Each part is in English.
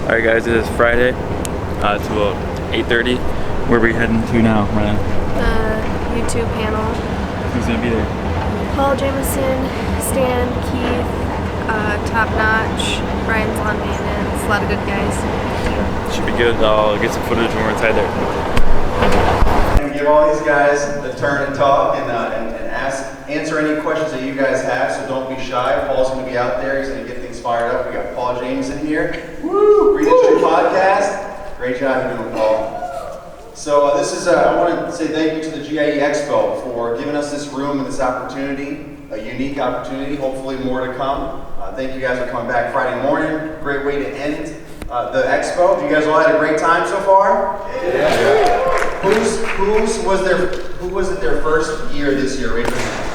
Alright guys, it is Friday. It's about 8:30. Where are we heading to now, Ryan? The YouTube panel. Who's gonna be there? Paul Jamison, Stan, Keith, Top Notch, Brian's Lawn Maintenance, a lot of good guys. Yeah, should be good. I'll get some footage when we're inside there. And give all these guys a turn to talk and answer any questions that you guys have, so don't be shy. Paul's going to be out there. He's going to get things fired up. We got Paul James in here. Woo! Green Industry Podcast. Great job you're doing, Paul. So this is, I want to say thank you to the GIE Expo for giving us this room and this opportunity, a unique opportunity, hopefully more to come. Thank you guys for coming back Friday morning. Great way to end the expo. You guys all had a great time so far? Yeah. Who was it their first year this year? Raise your hand.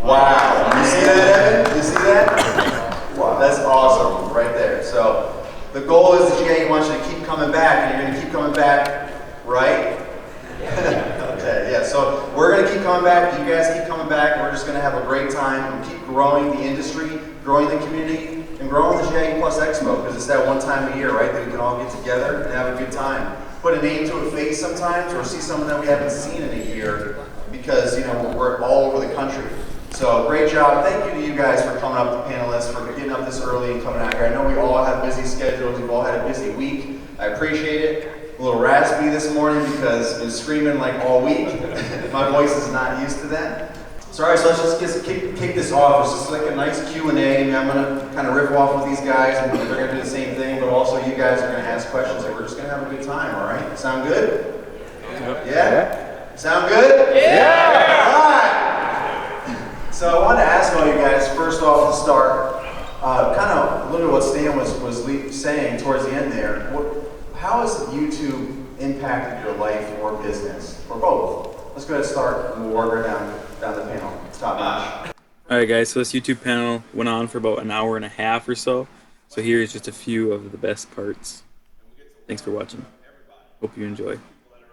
Wow. You see that, Evan? You see that? Wow, that's awesome right there. So the goal is the GIE wants you to keep coming back, and you're going to keep coming back, right? Okay, yeah, so we're going to keep coming back. You guys keep coming back. We're just going to have a great time and keep growing the industry, growing the community, and growing the GIE Plus Expo, because it's that one time a year, right, that we can all get together and have a good time. Put a name to a face sometimes, or see someone that we haven't seen in a year, because, you know, we're all over the country. So great job. Thank you to you guys for coming up, the panelists, for getting up this early and coming out here. I know we all have busy schedules. We've all had a busy week. I appreciate it. A little raspy this morning because I've been screaming like all week. My voice is not used to that. So all right, so let's just kick this off. It's just like a nice Q&A. I'm going to kind of riff off with these guys, and they're going to do the same thing, but also you guys are going to ask questions, and we're just going to have a good time, all right? Sound good? Yeah? Sound good? Yeah! All right! So I wanted to ask all you guys, first off to start, kind of a little bit what Stan was saying towards the end there. How has YouTube impacted your life or business, or both? Let's go ahead and start, and we'll work down the panel. It's top notch. Alright guys, so this YouTube panel went on for about an hour and a half or so. So here's just a few of the best parts. Thanks for watching. Hope you enjoy.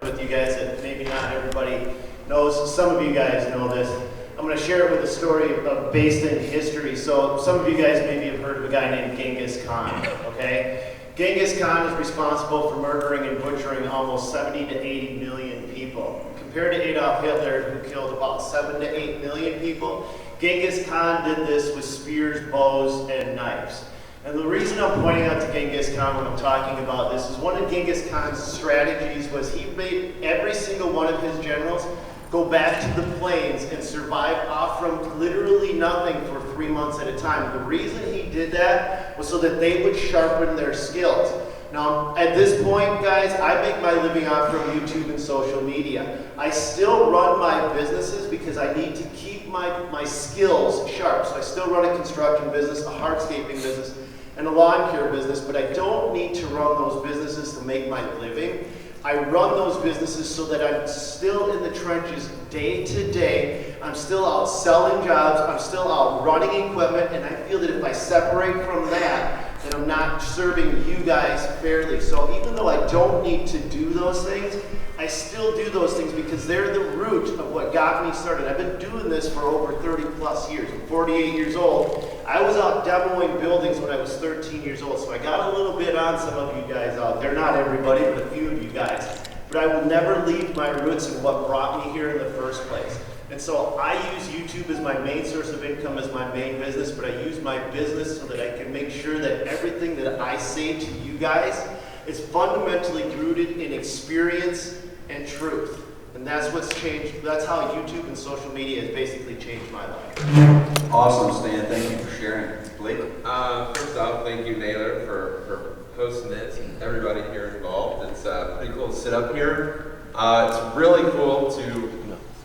With you guys that maybe not everybody knows. Some of you guys know this. I'm going to share it with a story based in history. So some of you guys maybe have heard of a guy named Genghis Khan, okay? Genghis Khan is responsible for murdering and butchering almost 70 to 80 million people. Compared to Adolf Hitler, who killed about 7 to 8 million people, Genghis Khan did this with spears, bows, and knives. And the reason I'm pointing out to Genghis Khan when I'm talking about this is one of Genghis Khan's strategies was he made every single one of his generals go back to the plains and survive off from literally nothing for 3 months at a time. The reason he did that was so that they would sharpen their skills. Now, at this point, guys, I make my living off from YouTube and social media. I still run my businesses because I need to keep my skills sharp. So I still run a construction business, a hardscaping business, and a lawn care business, but I don't need to run those businesses to make my living. I run those businesses so that I'm still in the trenches day to day. I'm still out selling jobs. I'm still out running equipment. And I feel that if I separate from that, then I'm not serving you guys fairly. So even though I don't need to do those things, I still do those things because they're the root of what got me started. I've been doing this for over 30 plus years. I'm 48 years old. I was out demoing buildings when I was 13 years old, so I got a little bit on some of you guys out there. Not everybody, but a few of you guys. But I will never leave my roots and what brought me here in the first place. And so I use YouTube as my main source of income, as my main business, but I use my business so that I can make sure that everything that I say to you guys is fundamentally rooted in experience and truth. And that's what's changed. That's how YouTube and social media has basically changed my life. Awesome, Stan. Thank you for sharing. Blake? First off, thank you, Naylor, for hosting this and everybody here involved. It's pretty cool to sit up here. It's really cool to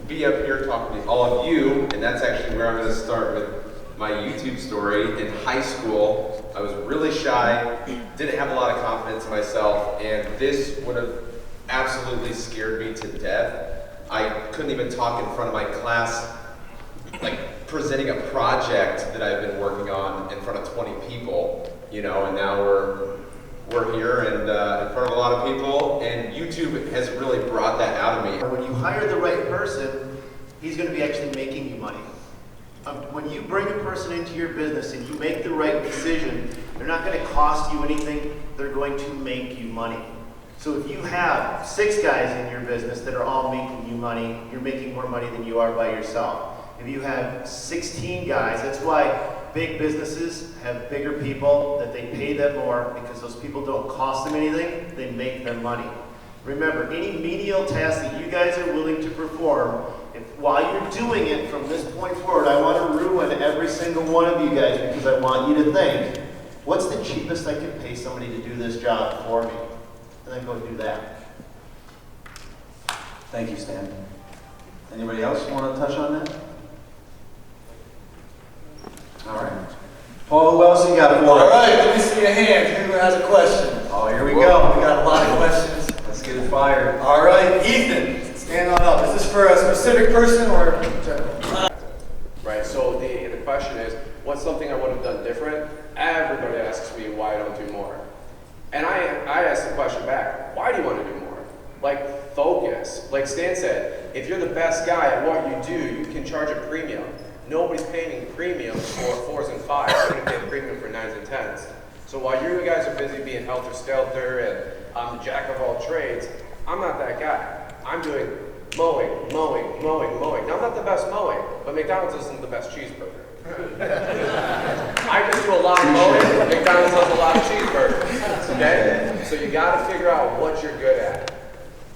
be up here talking to all of you, and that's actually where I'm going to start with my YouTube story. In high school, I was really shy, didn't have a lot of confidence in myself, and this would have absolutely scared me to death. I couldn't even talk in front of my class, like presenting a project that I've been working on in front of 20 people, you know, and now we're here and in front of a lot of people, and YouTube has really brought that out of me. When you hire the right person, he's going to be actually making you money. When you bring a person into your business and you make the right decision, they're not going to cost you anything. they're going to make you money. So if you have 6 guys in your business that are all making you money, you're making more money than you are by yourself. If you have 16 guys, that's why big businesses have bigger people, that they pay them more, because those people don't cost them anything, they make them money. Remember, any menial task that you guys are willing to perform, while you're doing it from this point forward, I want to ruin every single one of you guys, because I want you to think, what's the cheapest I can pay somebody to do this job for me? And then go do that. Thank you, Stan. Anybody else want to touch on that? All right. Paul, who else you got for us? All right, let me see a hand. Who has a question? Oh, here we We go. got a lot of questions. Let's get it fired. All right, Ethan, stand on up. Is this for a specific person or general? Right, so the question is, what's something I would have done different? Everybody asks me why I don't do more. And I ask the question back, why do you want to do more? Like, focus. Like Stan said, if you're the best guy at what you do, you can charge a premium. Nobody's paying premiums for 4s and 5s. They're going to pay a premium for 9s and 10s. So while you guys are busy being helter-skelter and I'm the jack of all trades, I'm not that guy. I'm doing mowing. Now, I'm not the best mowing, but McDonald's isn't the best cheeseburger. I just do a lot of mowing, McDonald's does a lot of cheeseburgers, okay? So you gotta figure out what you're good at.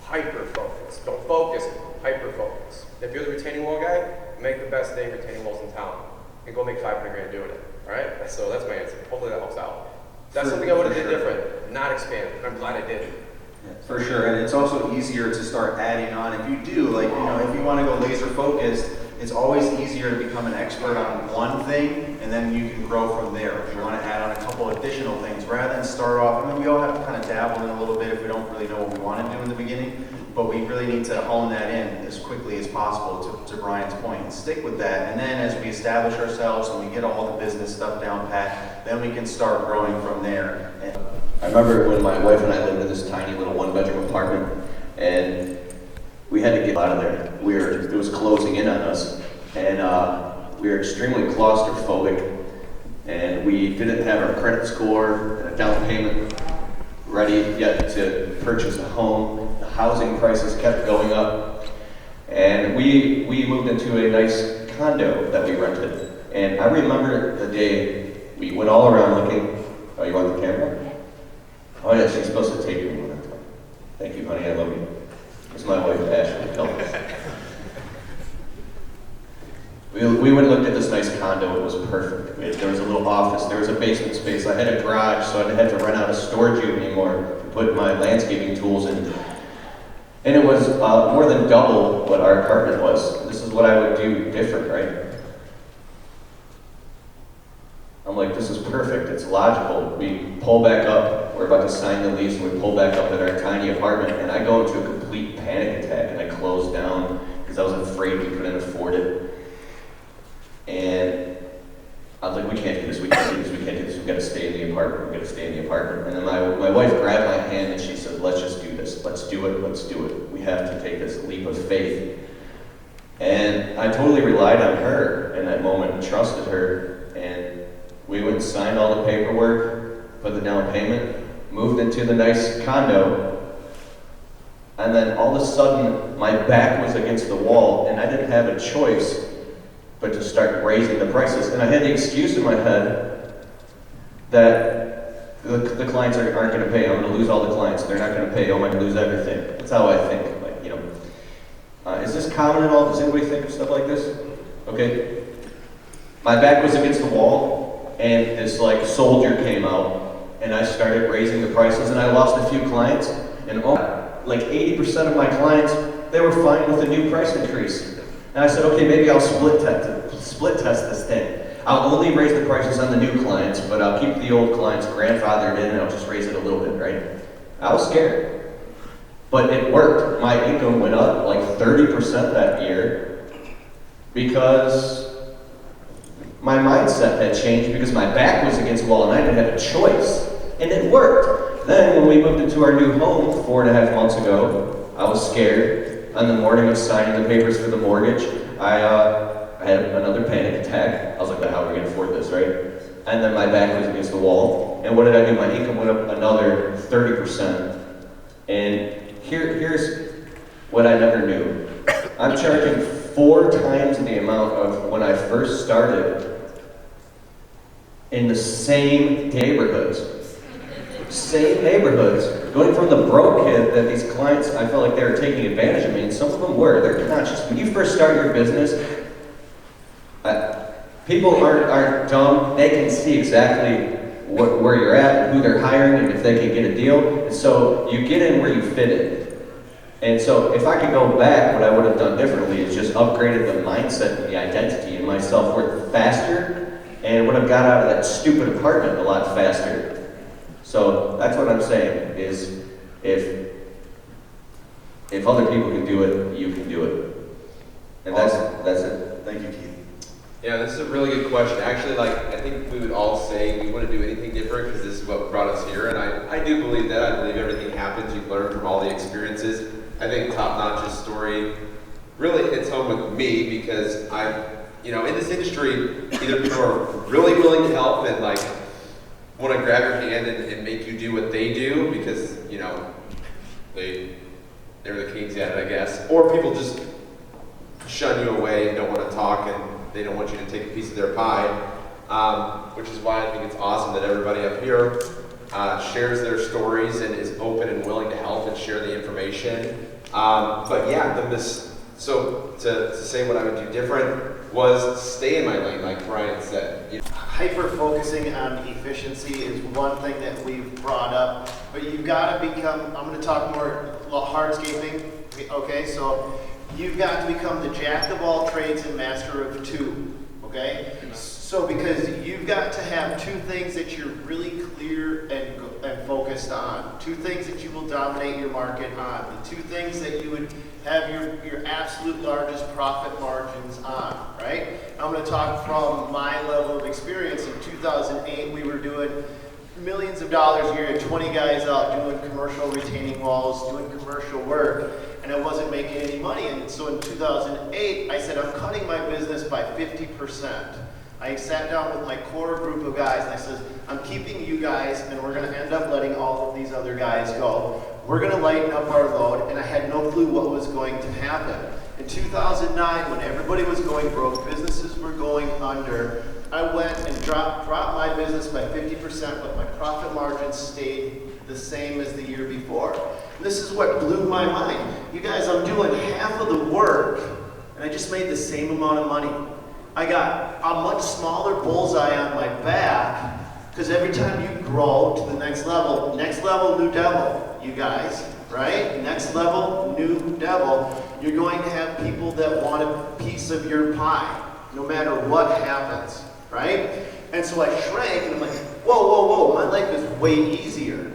Hyper-focus. Don't focus, hyper-focus. If you're the retaining wall guy, make the best day retaining walls in town. And go make 500 grand doing it, all right? So that's my answer. Hopefully that helps out. That's something I would have did different, not expand, and I'm glad I did. Yeah, for sure, and it's also easier to start adding on. If you do, like, if you want to go laser focused, it's always easier to become an expert on one thing, and then you can grow from there. If you want to add on a couple additional things, rather than start off, we all have to kind of dabble in a little bit if we don't really know what we want to do in the beginning, but we really need to hone that in as quickly as possible, to Brian's point, and stick with that. And then as we establish ourselves and we get all the business stuff down pat, then we can start growing from there. And I remember when my wife and I lived in this tiny little 1-bedroom apartment, and we had to get out of there. It was closing in on us, and we were extremely claustrophobic, and we didn't have our credit score and a down payment ready yet to purchase a home. The housing prices kept going up, and we moved into a nice condo that we rented. And I remember the day we went all around looking. Oh, you want the camera? Oh yeah, she's supposed to take me. Thank you, honey, I love you. It's my wife, Ashley. We went and looked at this nice condo. It was perfect. There was a little office. There was a basement space. I had a garage, so I didn't have to rent out a storage unit anymore to put my landscaping tools in. And it was more than double what our apartment was. This is what I would do different, right? I'm like, this is perfect. It's logical. We pull back up. We're about to sign the lease, and we pull back up at our tiny apartment, and I go into a complete panic attack, and I close down because I was afraid we couldn't afford it. And I was like, we can't do this, we can't do this, we can't do this, we've got to stay in the apartment, we've got to stay in the apartment. And then my wife grabbed my hand and she said, let's just do this, let's do it. We have to take this leap of faith. And I totally relied on her in that moment and trusted her. And we went and signed all the paperwork, put the down payment, moved into the nice condo. And then all of a sudden, my back was against the wall and I didn't have a choice but to start raising the prices. And I had the excuse in my head that the clients aren't going to pay. I'm going to lose all the clients. They're not going to pay. I'm going to lose everything. That's how I think. Is this common at all? Does anybody think of stuff like this? Okay. My back was against the wall, and this soldier came out, and I started raising the prices, and I lost a few clients. And 80% of my clients, they were fine with the new price increase. And I said, okay, maybe I'll split test this thing. I'll only raise the prices on the new clients, but I'll keep the old clients grandfathered in and I'll just raise it a little bit, right? I was scared, but it worked. My income went up 30% that year because my mindset had changed because my back was against the wall and I didn't have a choice, and it worked. Then when we moved into our new home 4.5 months ago, I was scared. On the morning of signing the papers for the mortgage, I had another panic attack. I was like, how are we going to afford this, right? And then my back was against the wall. and what did I do? My income went up another 30%. And here's what I never knew. I'm charging 4 times the amount of when I first started in the same neighborhoods. Same neighborhoods. Going from the broke kid that these clients, I felt like they were taking advantage of me, and some of them were. They're conscious. When you first start your business, people aren't dumb. They can see exactly where you're at and who they're hiring and if they can get a deal. And so you get in where you fit in. And so if I could go back, what I would have done differently is just upgraded the mindset and the identity and my self-worth faster, and would have got out of that stupid apartment a lot faster. So that's what I'm saying, is if other people can do it, you can do it. And that's it. Thank you, Keith. Yeah, this is a really good question. Actually, I think we would all say we wouldn't do anything different because this is what brought us here. And I do believe that. I believe everything happens. You learn from all the experiences. I think Top Notch's story really hits home with me because in this industry, either people are really willing to help and want to grab your hand and make you do what they do because, they're the kings at it, I guess. Or people just shun you away and don't want to talk and they don't want you to take a piece of their pie, which is why I think it's awesome that everybody up here shares their stories and is open and willing to help and share the information. But yeah, so to say what I would do different was stay in my lane, like Brian said. Hyper-focusing on efficiency is one thing that we've brought up, but you've got to become, I'm going to talk more hardscaping, okay? So you've got to become the jack of all trades and master of two, okay? So because you've got to have 2 things that you're really clear and focused on, 2 things that you will dominate your market on, the 2 things that you would have your absolute largest profit margins on, right? I'm going to talk from my level of experience. In 2008, we were doing millions of dollars a year, had 20 guys out doing commercial retaining walls, doing commercial work, and I wasn't making any money. And so in 2008, I said, I'm cutting my business by 50%. I sat down with my core group of guys and I said, I'm keeping you guys and we're going to end up letting all of these other guys go. We're going to lighten up our load, and I had no clue what was going to happen. In 2009, when everybody was going broke, businesses were going under, I went and dropped my business by 50%, but my profit margins stayed the same as the year before. And this is what blew my mind. You guys, I'm doing half of the work, and I just made the same amount of money. I got a much smaller bullseye on my back, because every time you grow to the next level, new devil, you guys, right? Next level, new devil. You're going to have people that want a piece of your pie, no matter what happens, right? And so I shrank, and I'm like, whoa, my life is way easier.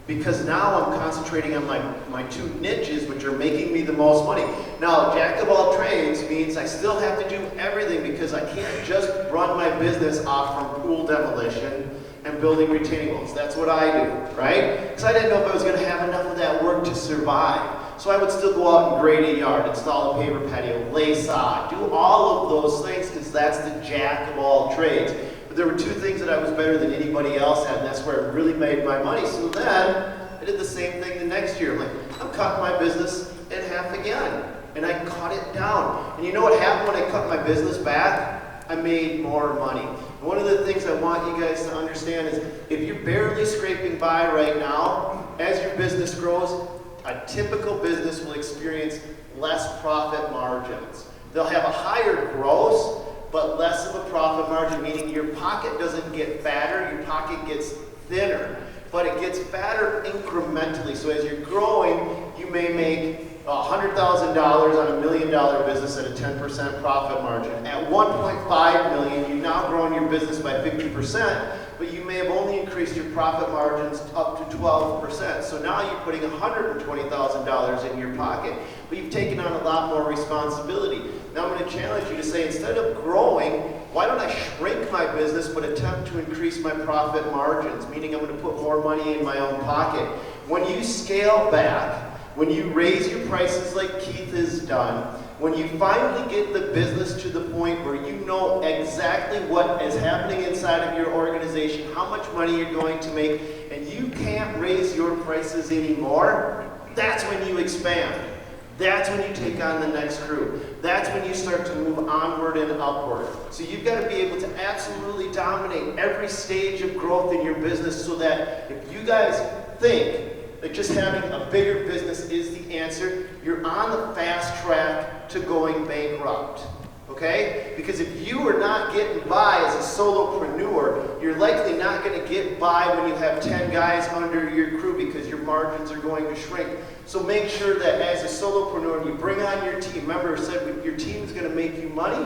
Because now I'm concentrating on my 2 niches, which are making me the most money. Now, jack of all trades means I still have to do everything because I can't just run my business off from pool demolition and building retaining walls. That's what I do, right? Because I didn't know if I was going to have enough of that work to survive. So I would still go out and grade a yard, install a paper patio, lay sod, do all of those things because that's the jack of all trades. But there were 2 things that I was better than anybody else at, and that's where I really made my money. So then I did the same thing the next year. I'm cutting my business in half again. And I cut it down. And you know what happened when I cut my business back? I made more money. And one of the things I want you guys to understand is if you're barely scraping by right now, as your business grows, a typical business will experience less profit margins. They'll have a higher gross, but less of a profit margin, meaning your pocket doesn't get fatter, your pocket gets thinner. But it gets fatter incrementally. So as you're growing, you may make $100,000 on $1 million business at a 10% profit margin. At $1.5 million, you've now grown your business by 50%, but you may have only increased your profit margins up to 12%. So now you're putting $120,000 in your pocket, but you've taken on a lot more responsibility. Now I'm going to challenge you to say, instead of growing, why don't I shrink my business but attempt to increase my profit margins, meaning I'm going to put more money in my own pocket. When you scale back, when you raise your prices like Keith has done, When you finally get the business to the point where you know exactly what is happening inside of your organization, how much money you're going to make, and you can't raise your prices anymore, that's when you expand. That's when you take on the next crew. That's when you start to move onward and upward. So you've got to be able to absolutely dominate every stage of growth in your business so that if you guys think that just having a bigger business is the answer, you're on the fast track to going bankrupt. Okay? Because if you are not getting by as a solopreneur, you're likely not going to get by when you have 10 guys under your crew because your margins are going to shrink. So make sure that as a solopreneur, you bring on your team. Remember, I said your team is going to make you money.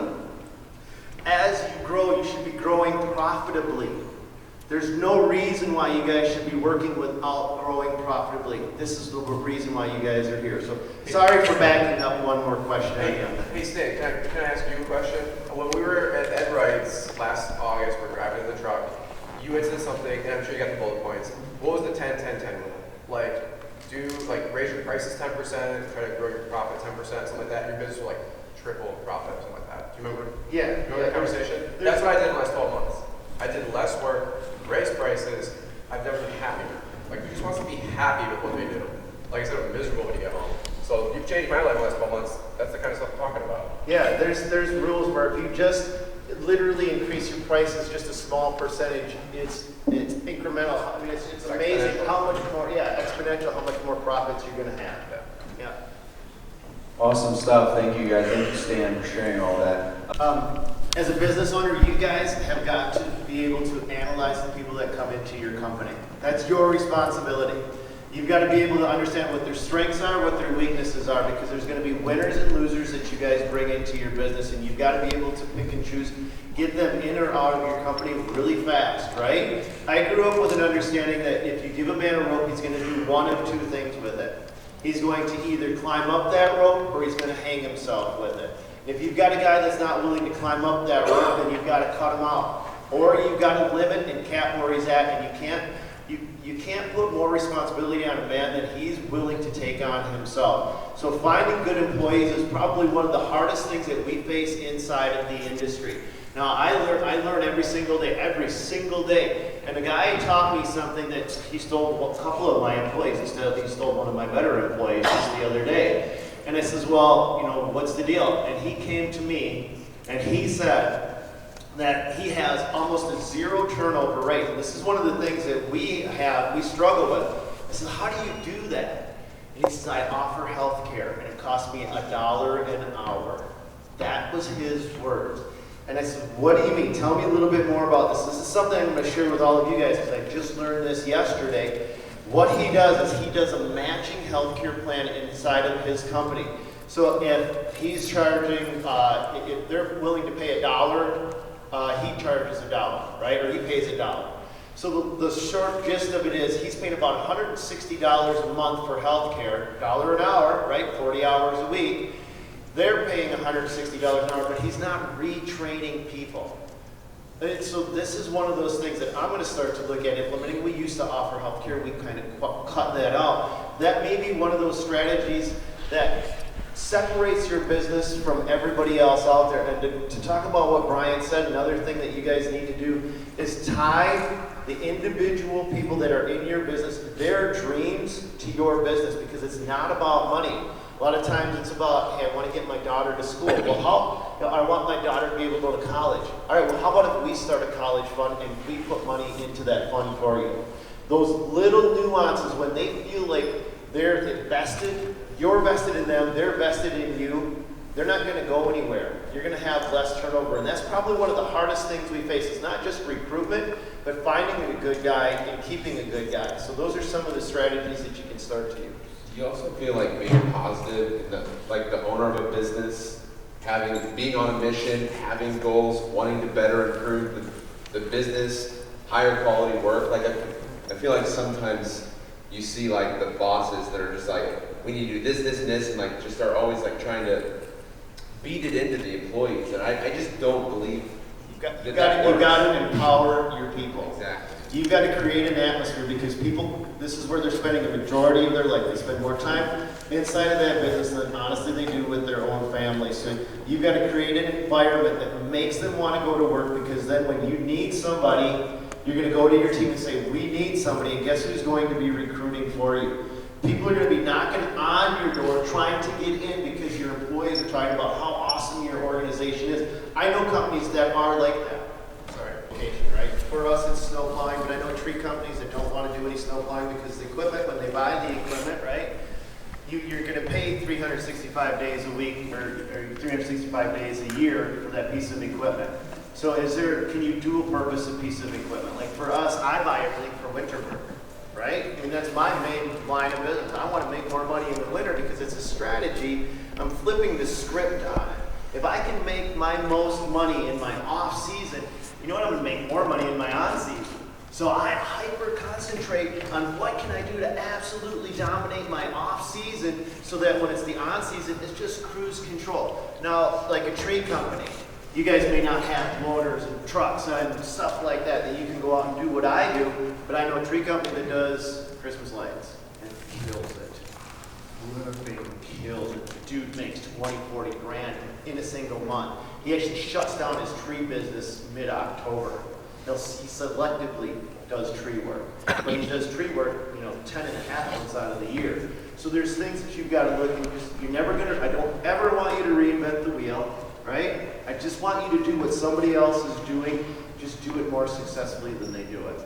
As you grow, you should be growing profitably. There's no reason why you guys should be working without growing profitably. This is the reason why you guys are here. So sorry for backing up one more question. Hey Stan, can I ask you a question? When we were at Ed Wright's last August, we're driving in the truck, you had said something, and I'm sure you got the bullet points. What was the 10-10-10 rule? Raise your prices 10%, try to grow your profit 10%, something like that. Your business will triple profit, something like that. Do you remember? Yeah. Remember that conversation? That's what I did in the last 12 months. I did less work, raised prices. I've never been happier. You just want to be happy with what they do. Like I said, I'm miserable when you get home. So you've changed my life in the last 12 months. That's the kind of stuff I'm talking about. Yeah, there's rules where if you just literally increase your prices just a small percentage, it's incremental. I mean, it's amazing how much more, exponential, how much more profits you're going to have. Yeah. Awesome stuff. Thank you guys. Thank you, Stan, for sharing all that. As a business owner, you guys have got to be able to analyze the people that come into your company. That's your responsibility. You've got to be able to understand what their strengths are, what their weaknesses are, because there's going to be winners and losers that you guys bring into your business, and you've got to be able to pick and choose, get them in or out of your company really fast, right? I grew up with an understanding that if you give a man a rope, he's going to do one of two things with it. He's going to either climb up that rope or he's going to hang himself with it. If you've got a guy that's not willing to climb up that rope, then you've got to cut him out. Or you've got to limit and cap where he's at, and you can't put more responsibility on a man than he's willing to take on himself. So finding good employees is probably one of the hardest things that we face inside of the industry. Now I learn every single day. And the guy taught me something that he stole a couple of my employees. He stole one of my better employees just the other day. And I says, well, what's the deal? And he came to me and he said that he has almost a zero turnover rate. And this is one of the things that we struggle with. I said, how do you do that? And he says, I offer health care and it costs me $1 an hour. That was his words. And I said, what do you mean? Tell me a little bit more about this. This is something I'm going to share with all of you guys because I just learned this yesterday. What he does is he does a matching healthcare plan inside of his company. So if he's charging, if they're willing to pay $1, he charges $1, right? Or he pays $1. So the short gist of it is he's paying about $160 a month for healthcare, $1 an hour, right? 40 hours a week. They're paying $160 an hour, but he's not retraining people. And so this is one of those things that I'm going to start to look at implementing. We used to offer healthcare. We kind of cut that out. That may be one of those strategies that separates your business from everybody else out there. And to talk about what Brian said, another thing that you guys need to do is tie the individual people that are in your business, their dreams to your business, because it's not about money. A lot of times it's about, hey, I want to get my daughter to school. Well, I want my daughter to be able to go to college. All right, well, how about if we start a college fund and we put money into that fund for you? Those little nuances, when they feel like they're vested, you're vested in them, they're vested in you, they're not going to go anywhere. You're going to have less turnover. And that's probably one of the hardest things we face. It's not just recruitment, but finding a good guy and keeping a good guy. So those are some of the strategies that you can start to use. Do you also feel like being positive, like the owner of a business, being on a mission, having goals, wanting to better improve the business, higher quality work? Like I feel like sometimes you see like the bosses that are just like, we need to do this, this, and this, and like just are always like trying to beat it into the employees. And I just don't believe you've got to empower your people. Exactly. You've got to create an atmosphere because people, this is where they're spending a majority of their life. They spend more time inside of that business than honestly they do with their own family. So you've got to create an environment that makes them want to go to work, because then when you need somebody, you're going to go to your team and say, we need somebody, and guess who's going to be recruiting for you? People are going to be knocking on your door trying to get in because your employees are talking about how awesome your organization is. I know companies that are like that. Sorry, location, right? For us, it's snow plowing, but I know tree companies that don't want to do any snow plowing because the equipment, when they buy the equipment, right? You're going to pay 365 days a week or 365 days a year for that piece of equipment. So can you dual purpose a piece of equipment? Like for us, I buy everything for winter work, right? I mean, that's my main line of business. I want to make more money in the winter because it's a strategy. I'm flipping the script on it. If I can make my most money in my off season, you know what? I'm going to make more money in my on season. So I hyper concentrate on what can I do to absolutely dominate my off season so that when it's the on season, it's just cruise control. Now, like a tree company, you guys may not have motors and trucks and stuff like that you can go out and do what I do, but I know a tree company that does Christmas lights and kills it. Flipping kills it. The dude makes 20, 40 grand in a single month. He actually shuts down his tree business mid-October. He selectively does tree work. But he does tree work, 10 and a half months out of the year. So there's things that you've got to look at. You're never going to, I don't ever want you to reinvent the wheel, right? I just want you to do what somebody else is doing. Just do it more successfully than they do it.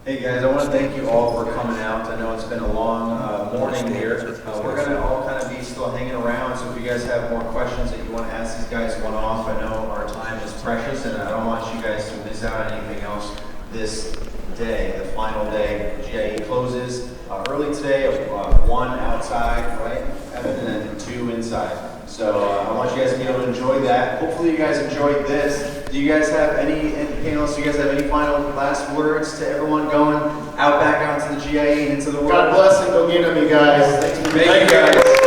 Hey guys, I want to thank you all for coming out. I know it's been a long morning here. We're going to all kind of be still hanging around, so if you guys have more questions that you want to ask these guys one-off, I know our time is precious and I don't want you guys to miss out on anything else this day, the final day. GIE closes early today, 1 outside, right, Evan, and then 2 inside. So I want you guys to be able to enjoy that. Hopefully you guys enjoyed this. Do you guys have any panelists? Do you guys have any final last words to everyone going out back out to the GIE and into the world? God bless and go get them, you guys. Thank you guys.